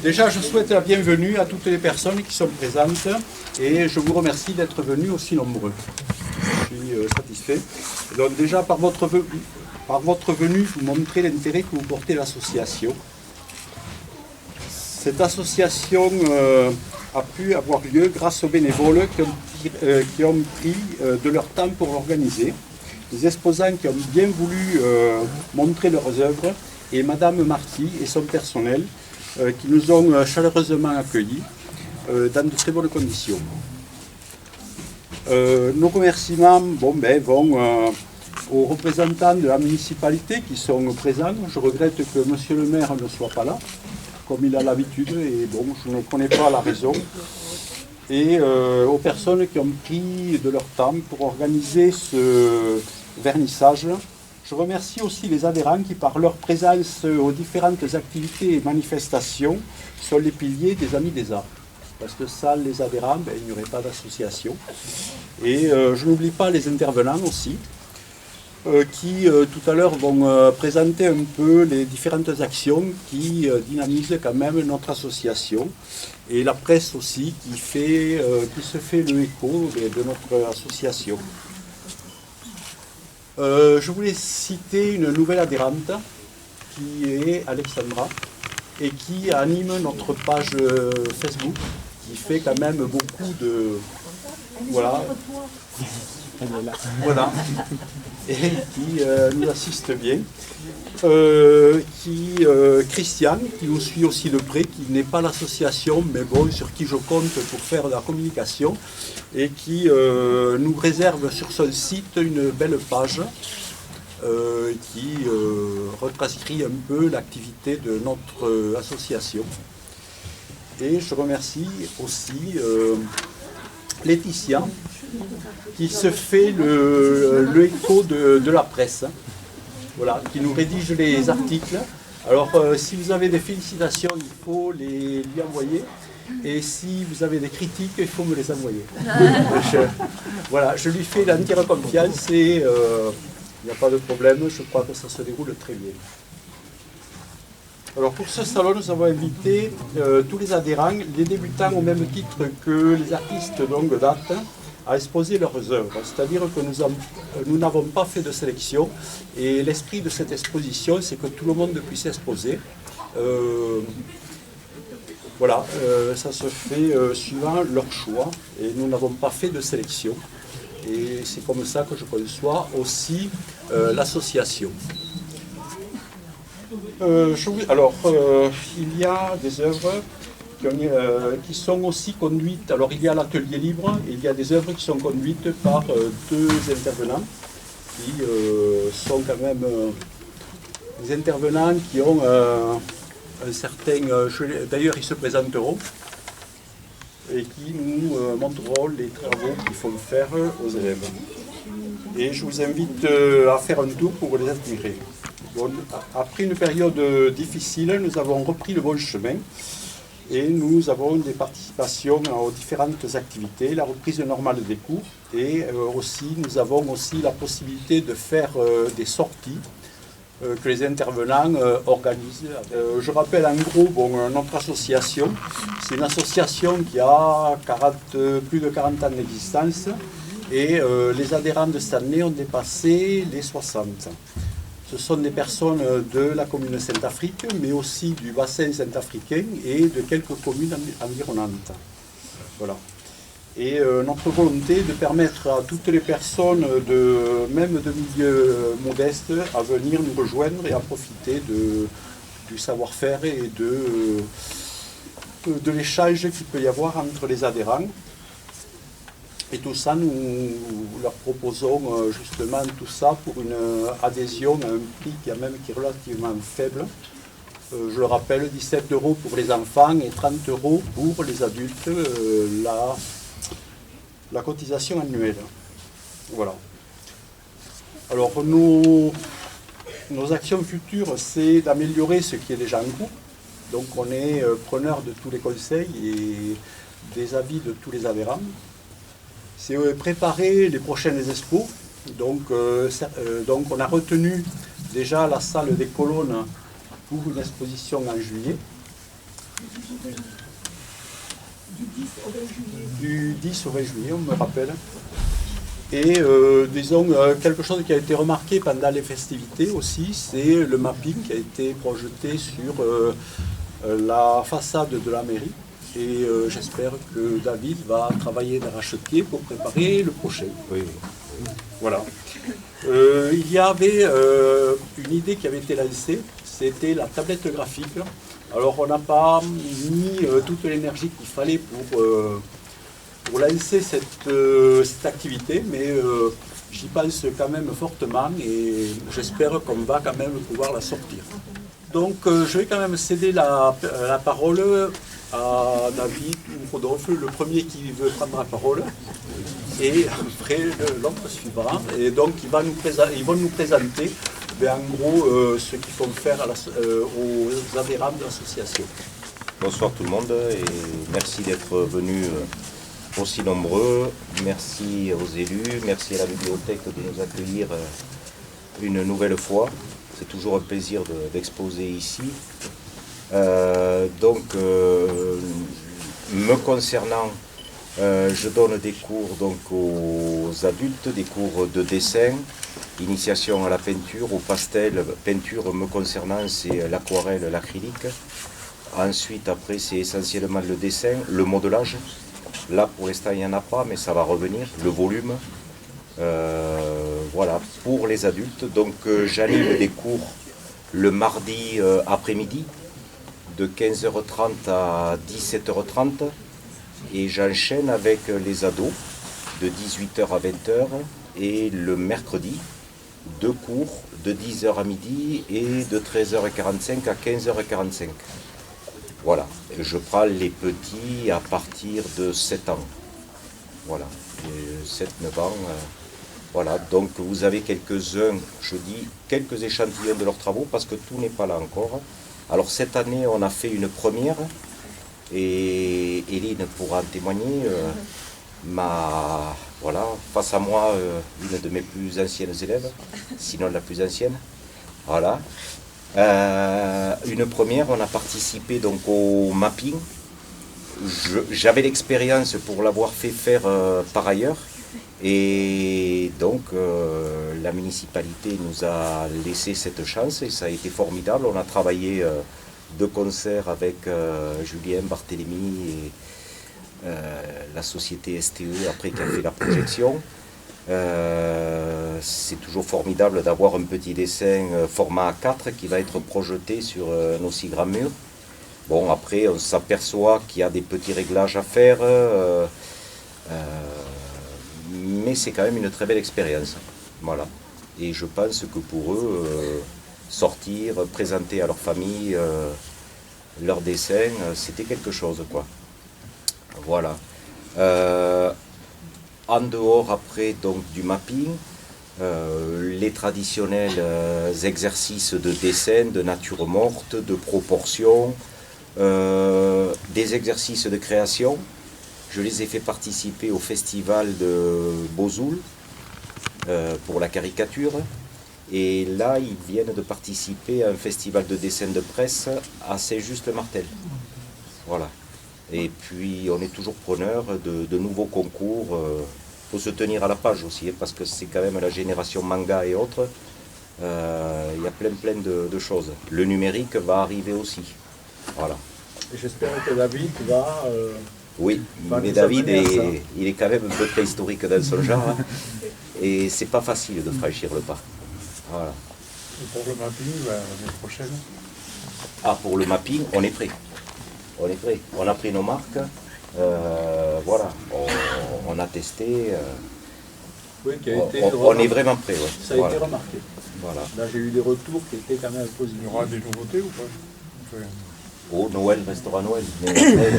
Déjà, je souhaite la bienvenue à toutes les personnes qui sont présentes et je vous remercie d'être venus aussi nombreux. Je suis satisfait. Donc déjà, par votre venue, vous montrez l'intérêt que vous portez à l'association. Cette association a pu avoir lieu grâce aux bénévoles qui ont pris de leur temps pour l'organiser, des exposants qui ont bien voulu montrer leurs œuvres et Madame Marty et son personnel qui nous ont chaleureusement accueillis dans de très bonnes conditions. Nos remerciements vont aux représentants de la municipalité qui sont présents. Je regrette que Monsieur le maire ne soit pas là, comme il a l'habitude, et bon, je ne connais pas la raison. Et aux personnes qui ont pris de leur temps pour organiser ce vernissage. Je remercie aussi les adhérents qui, par leur présence aux différentes activités et manifestations, sont les piliers des Amis des Arts. Parce que sans les adhérents, il n'y aurait pas d'association. Et je n'oublie pas les intervenants aussi, qui tout à l'heure vont présenter un peu les différentes actions qui dynamisent quand même notre association. Et la presse aussi qui se fait le écho de notre association. Je voulais citer une nouvelle adhérente qui est Alexandra et qui anime notre page Facebook, qui fait quand même beaucoup de... Voilà. Voilà. Et qui nous assiste bien. Christian, qui nous suit aussi de près, qui n'est pas l'association, mais bon, sur qui je compte pour faire de la communication, et qui nous réserve sur son site une belle page qui retranscrit un peu l'activité de notre association. Et je remercie aussi Laetitia, qui se fait le écho de la presse, voilà, qui nous rédige les articles. Alors, si vous avez des félicitations, il faut lui envoyer. Et si vous avez des critiques, il faut me les envoyer. Voilà, je lui fais l'entière confiance et il n'y a pas de problème. Je crois que ça se déroule très bien. Alors pour ce salon, nous avons invité tous les adhérents, les débutants au même titre que les artistes de longue date, à exposer leurs œuvres. C'est-à-dire que nous n'avons pas fait de sélection et l'esprit de cette exposition, c'est que tout le monde puisse exposer. Voilà, ça se fait suivant leur choix et nous n'avons pas fait de sélection. Et c'est comme ça que je conçois aussi l'association. Il y a des œuvres qui sont aussi conduites. Alors, il y a l'atelier libre, et il y a des œuvres qui sont conduites par deux intervenants qui sont quand même des intervenants qui ont un certain. D'ailleurs, ils se présenteront et qui nous montreront les travaux qu'ils font faire aux élèves. Et je vous invite à faire un tour pour les admirer. Bon, après une période difficile, nous avons repris le bon chemin et nous avons des participations aux différentes activités, la reprise normale des cours et nous avons aussi la possibilité de faire des sorties que les intervenants organisent. Je rappelle en gros notre association. C'est une association qui a plus de 40 ans d'existence et les adhérents de cette année ont dépassé les 60. Ce sont des personnes de la commune Saint-Afrique, mais aussi du bassin saint-africain et de quelques communes environnantes. Voilà. Et notre volonté est de permettre à toutes les personnes, même de milieux modestes, à venir nous rejoindre et à profiter du savoir-faire et de l'échange qu'il peut y avoir entre les adhérents. Et tout ça, nous leur proposons justement tout ça pour une adhésion à un prix qui est relativement faible. Je le rappelle, 17 € pour les enfants et 30 € pour les adultes, la cotisation annuelle. Voilà. Alors nos actions futures, c'est d'améliorer ce qui est déjà en cours. Donc on est preneur de tous les conseils et des avis de tous les adhérents. C'est préparer les prochaines expos. Donc on a retenu déjà la salle des colonnes pour une exposition en juillet. Du 10 au 20 juillet, on me rappelle. Et disons, quelque chose qui a été remarqué pendant les festivités aussi, c'est le mapping qui a été projeté sur la façade de la mairie. Et j'espère que David va travailler d'arrache-pied pour préparer le prochain. Oui. Voilà. Il y avait une idée qui avait été lancée, c'était la tablette graphique. Alors on n'a pas mis toute l'énergie qu'il fallait pour lancer cette activité, mais j'y pense quand même fortement et j'espère qu'on va quand même pouvoir la sortir. Donc je vais quand même céder la parole à David ou Rodolphe, le premier qui veut prendre la parole, et après l'autre suivra. Et donc ils vont nous présenter en gros ce qu'ils vont faire aux adhérents de l'association. Bonsoir tout le monde et merci d'être venus aussi nombreux. Merci aux élus, merci à la bibliothèque de nous accueillir une nouvelle fois. C'est toujours un plaisir d'exposer ici. Me concernant, je donne des cours donc, aux adultes, des cours de dessin, initiation à la peinture, au pastel. Peinture me concernant, c'est l'aquarelle, l'acrylique. Ensuite, après, c'est essentiellement le dessin, le modelage. Là, pour l'instant, il n'y en a pas, mais ça va revenir. Le volume. Voilà, pour les adultes. Donc, j'anime des cours le mardi après-midi, de 15h30 à 17h30. Et j'enchaîne avec les ados, de 18h à 20h. Et le mercredi, 2 cours de 10h à midi et de 13h45 à 15h45. Voilà, je prends les petits à partir de 7 ans. Voilà, 7-9 ans. Voilà, donc vous avez quelques-uns, je dis, quelques échantillons de leurs travaux parce que tout n'est pas là encore. Alors cette année, on a fait une première et Eline pourra en témoigner. Voilà, face à moi, une de mes plus anciennes élèves, sinon la plus ancienne. Voilà. Une première, on a participé donc au mapping. J'avais l'expérience pour l'avoir fait faire par ailleurs. Et donc la municipalité nous a laissé cette chance et ça a été formidable. On a travaillé de concert avec Julien Barthélémy et la société STE après qui a fait la projection. C'est toujours formidable d'avoir un petit dessin format A4 qui va être projeté sur un aussi grand mur. Bon, après, on s'aperçoit qu'il y a des petits réglages à faire, mais c'est quand même une très belle expérience. Voilà. Et je pense que pour eux, sortir, présenter à leur famille leur dessin, c'était quelque chose, quoi. Voilà. En dehors après donc du mapping, les traditionnels exercices de dessin, de nature morte, de proportion, des exercices de création. Je les ai fait participer au festival de Bozoul pour la caricature. Et là, ils viennent de participer à un festival de dessin de presse à Saint-Just-le-Martel. Voilà. Et puis, on est toujours preneur de nouveaux concours. Il faut se tenir à la page aussi, hein, parce que c'est quand même la génération manga et autres. Il y a plein de choses. Le numérique va arriver aussi. Voilà. J'espère que David va... Oui, mais David, il est quand même un peu préhistorique dans son genre. Hein, et c'est pas facile de franchir le pas. Voilà. Et pour le mapping, l'année prochaine? Ah, pour le mapping, on est prêt. On est prêt. On a pris nos marques. Voilà. On a testé. Oui, qui a été on est vraiment prêt. Ouais. Ça a été remarqué. Voilà. Là, j'ai eu des retours qui étaient quand même positifs. Il y aura des nouveautés ou pas? Enfin, Oh, Noël restera Noël. Mais après,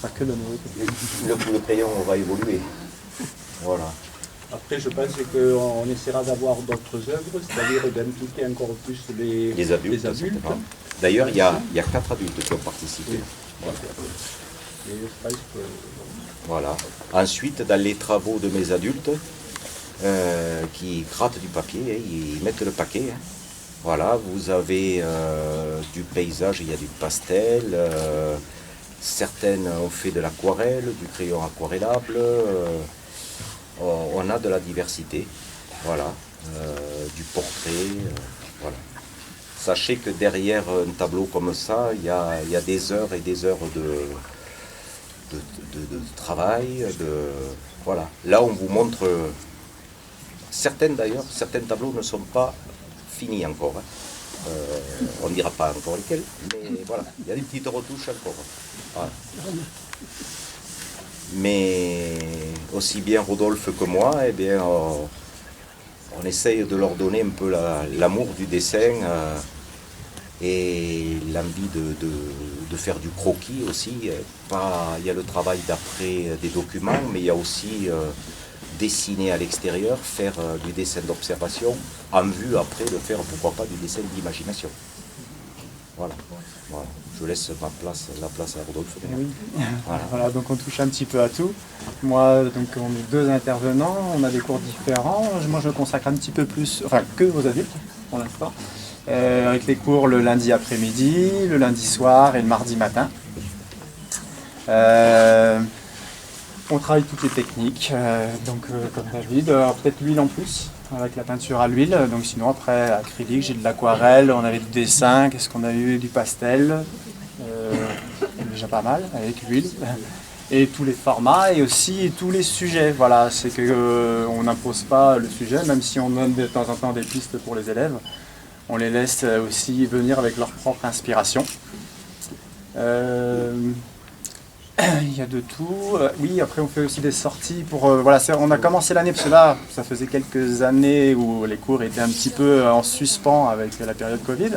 pas que la nouveauté. le coup de crayon va évoluer. Voilà. Après, je pense qu'on essaiera d'avoir d'autres œuvres, c'est-à-dire d'impliquer encore plus les adultes. D'ailleurs, il y a 4 adultes qui ont participé. Oui. Voilà. Et je pense que... Voilà. Ensuite, dans les travaux de mes adultes, qui grattent du papier, hein, ils mettent le paquet. Hein. Voilà, vous avez du paysage, il y a du pastel, certaines ont fait de l'aquarelle, du crayon aquarellable, on a de la diversité, voilà, du portrait, voilà. Sachez que derrière un tableau comme ça, il y a des heures et des heures de travail, voilà. Là, on vous montre, certains tableaux ne sont pas finis encore. Hein. On ne dira pas encore lesquels, mais voilà, il y a des petites retouches encore. Voilà. Mais aussi bien Rodolphe que moi, eh bien, on essaye de leur donner un peu l'amour du dessin et l'envie de faire du croquis aussi. Il y a le travail d'après des documents, mais il y a aussi dessiner à l'extérieur, faire du dessin d'observation, en vue après de faire, pourquoi pas, du dessin d'imagination. Voilà. Voilà. Je laisse la place à Rodolphe. Oui. Voilà, donc on touche un petit peu à tout. Moi, donc on est deux intervenants, on a des cours différents. Moi, je consacre un petit peu plus, enfin, que aux adultes pour l'instant, avec les cours le lundi après-midi, le lundi soir et le mardi matin. On travaille toutes les techniques, comme David, peut-être l'huile en plus, avec la peinture à l'huile. Donc sinon après acrylique, j'ai de l'aquarelle, on avait du dessin, qu'est-ce qu'on a eu, du pastel, déjà pas mal avec l'huile. Et tous les formats et aussi tous les sujets. Voilà, c'est que on n'impose pas le sujet, même si on donne de temps en temps des pistes pour les élèves. On les laisse aussi venir avec leur propre inspiration. Il y a de tout. Oui, après on fait aussi des sorties pour... voilà, on a commencé l'année, parce que là, ça faisait quelques années où les cours étaient un petit peu en suspens avec la période Covid.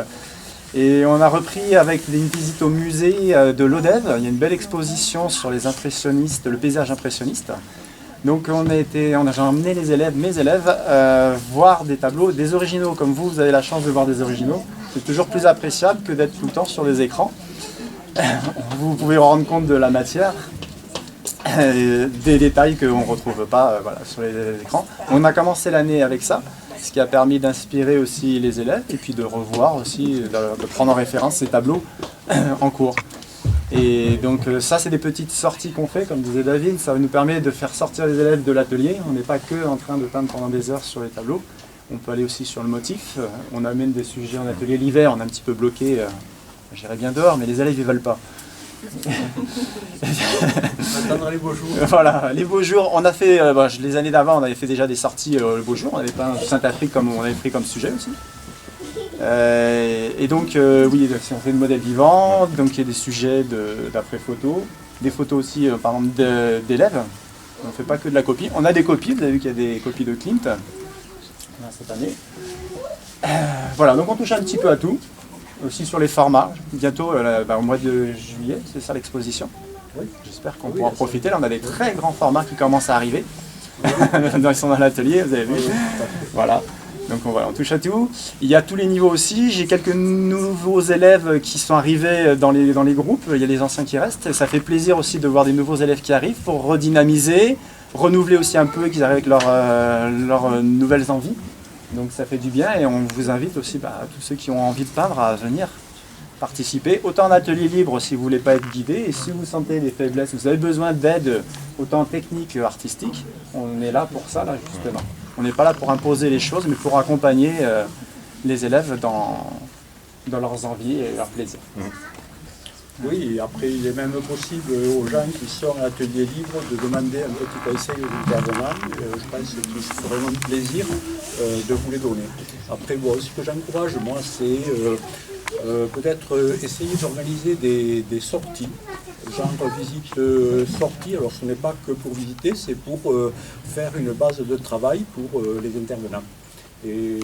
Et on a repris avec une visite au musée de l'Odève. Il y a une belle exposition sur les impressionnistes, le paysage impressionniste. Donc j'ai emmené les élèves, mes élèves, voir des tableaux, des originaux. Comme vous avez la chance de voir des originaux. C'est toujours plus appréciable que d'être tout le temps sur des écrans. Vous pouvez vous rendre compte de la matière, des détails qu'on ne retrouve pas voilà, sur les écrans. On a commencé l'année avec ça, ce qui a permis d'inspirer aussi les élèves et puis de revoir aussi, de prendre en référence ces tableaux en cours. Et donc ça, c'est des petites sorties qu'on fait, comme disait David, ça nous permet de faire sortir les élèves de l'atelier. On n'est pas que en train de peindre pendant des heures sur les tableaux, on peut aller aussi sur le motif. On amène des sujets en atelier l'hiver, on est un petit peu bloqué. J'irais bien dehors, mais les élèves ils veulent pas. On attendra les beaux jours. Voilà, les beaux jours. On a fait, les années d'avant, on avait fait déjà des sorties le beau jour. On avait peint Saint-Afrique comme on avait pris comme sujet aussi. Et donc, oui, on fait le modèle vivant. Donc, il y a des sujets d'après photos, des photos aussi, par exemple, d'élèves. On ne fait pas que de la copie. On a des copies. Vous avez vu qu'il y a des copies de Klimt cette année. Voilà, donc on touche un petit peu à tout. Aussi sur les formats, bientôt au mois de juillet, c'est ça l'exposition. Oui. J'espère qu'on pourra en profiter. Là, on a des très grands formats qui commencent à arriver. Ils sont dans l'atelier, vous avez vu. Voilà. Donc on touche à tout. Il y a tous les niveaux aussi. J'ai quelques nouveaux élèves qui sont arrivés dans les groupes. Il y a les anciens qui restent. Et ça fait plaisir aussi de voir des nouveaux élèves qui arrivent pour redynamiser, renouveler aussi un peu, qu'ils arrivent avec leurs nouvelles envies. Donc ça fait du bien et on vous invite aussi tous ceux qui ont envie de peindre à venir participer. Autant en atelier libre si vous ne voulez pas être guidé et si vous sentez des faiblesses, vous avez besoin d'aide autant technique qu'artistique, on est là pour ça là justement. On n'est pas là pour imposer les choses mais pour accompagner les élèves dans leurs envies et leurs plaisirs. Oui, et après il est même possible aux gens qui sont à l'atelier libre de demander un petit conseil aux intervenants. Je pense qu'ils se feront vraiment plaisir de vous les donner. Après, bon, ce que j'encourage, moi, c'est peut-être essayer d'organiser des sorties, genre visite-sortie. Alors ce n'est pas que pour visiter, c'est pour faire une base de travail pour les intervenants. Et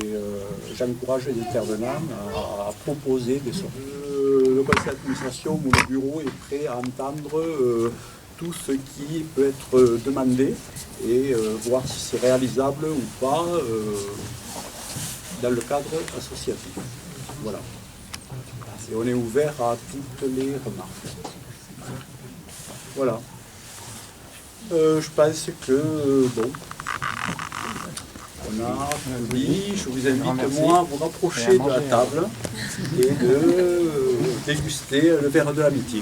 j'encourage les intervenants à proposer des sorties. Le conseil d'administration ou le bureau est prêt à entendre tout ce qui peut être demandé et voir si c'est réalisable ou pas dans le cadre associatif. Voilà. Et on est ouvert à toutes les remarques. Voilà. Je pense que, bon, On a tout dit. Je vous invite, Merci. moi, à vous rapprocher de la table et de déguster le verre de l'amitié.